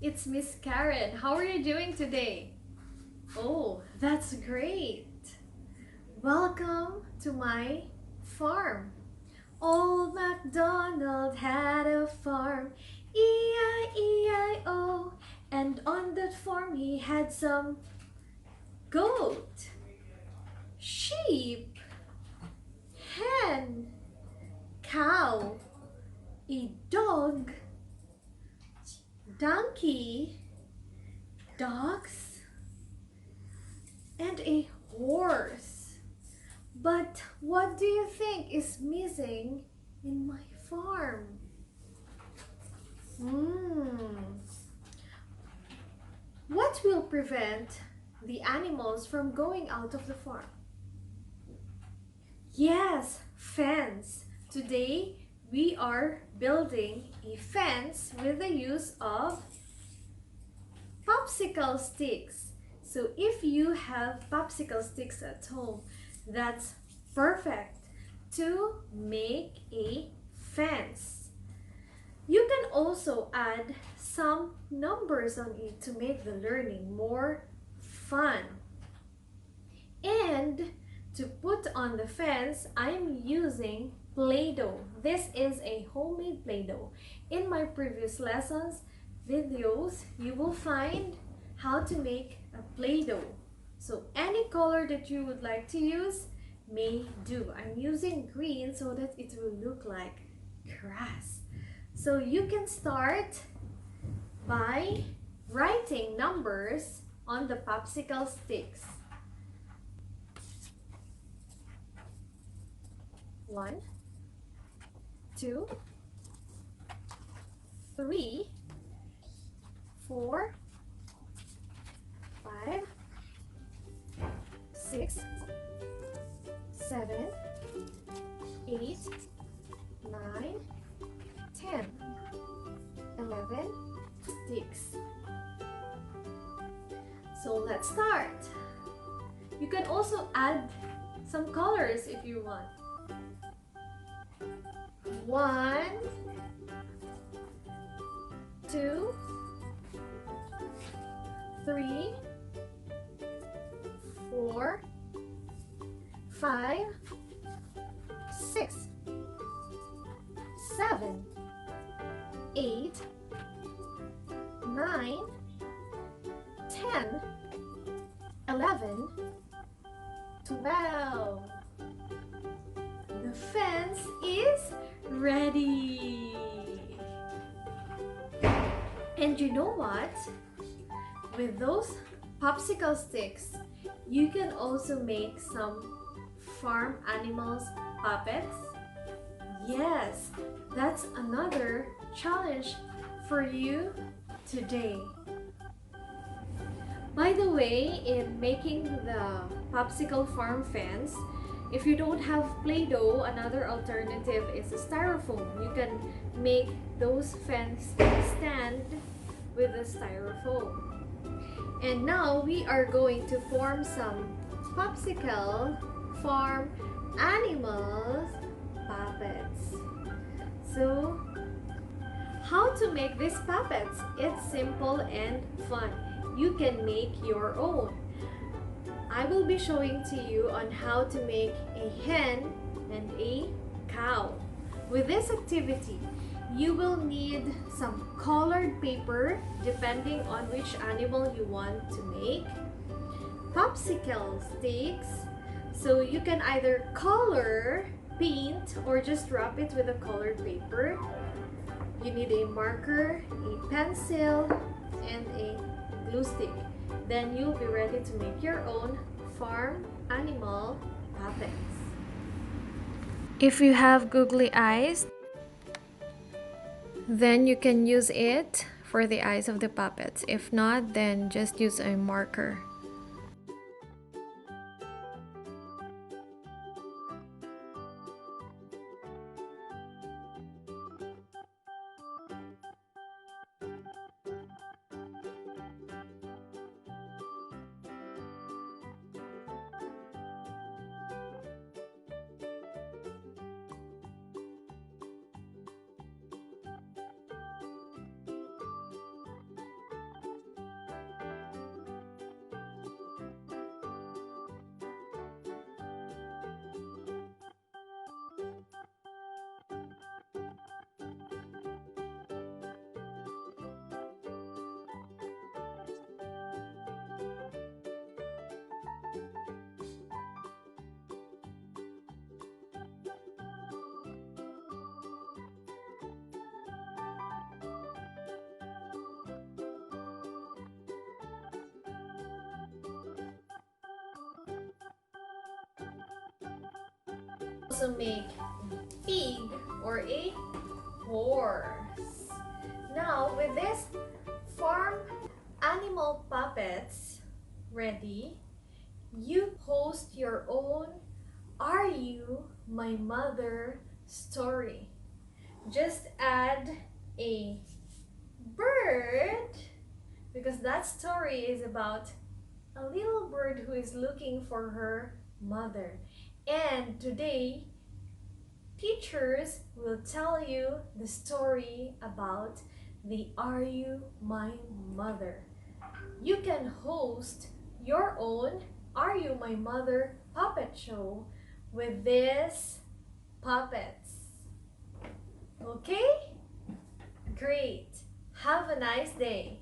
it's Miss Karen. How are you doing today? Oh, that's great. Welcome to my farm. Old MacDonald had a farm, E-I-E-I-O, and on that farm he had some goat, sheep, hen, cow, a dog, donkey, dogs, and a horse. But what do you think is missing in my farm? What will prevent the animals from going out of the farm? Yes, fence. Today we are building a fence with the use of popsicle sticks. So if you have popsicle sticks at home, that's perfect to make a fence. You can also add some numbers on it to make the learning more fun. And to put on the fence, I'm using Play-Doh. This is a homemade Play-Doh. In my previous lessons, videos, you will find how to make a Play-Doh. So any color that you would like to use may do. I'm using green so that it will look like grass. So you can start by writing numbers on the popsicle sticks. 1, 2, 3, 4, 5, 6, 7, 8, 9, 10, 11, 6. So let's start. You can also add some colors if you want. 1, 2, 3, 4, 5, 6, 7, 8, 9, 10, 11, 12. The fence is ready. And you know what? With those popsicle sticks, you can also make some farm animals puppets. Yes, that's another challenge for you today. By the way, in making the popsicle farm fence, if you don't have Play-Doh, another alternative is a styrofoam. You can make those fence stand with a styrofoam. And now we are going to form some popsicle farm animals puppets. So, how to make these puppets? It's simple and fun. You can make your own. I will be showing to you on how to make a hen and a cow. With this activity, you will need some colored paper depending on which animal you want to make, popsicle sticks, so you can either color, paint, or just wrap it with a colored paper. You need a marker, a pencil, and a glue stick. Then you'll be ready to make your own farm animal puppets. If you have googly eyes, then you can use it for the eyes of the puppets. If not, then just use a marker. Also make a pig or a horse. Now with this farm animal puppets ready, you host your own "Are You My Mother" story. Just add a bird, because that story is about a little bird who is looking for her mother. And today, teachers will tell you the story about the "Are You My Mother." You can host your own "Are You My Mother" puppet show with these puppets. Okay? Great. Have a nice day.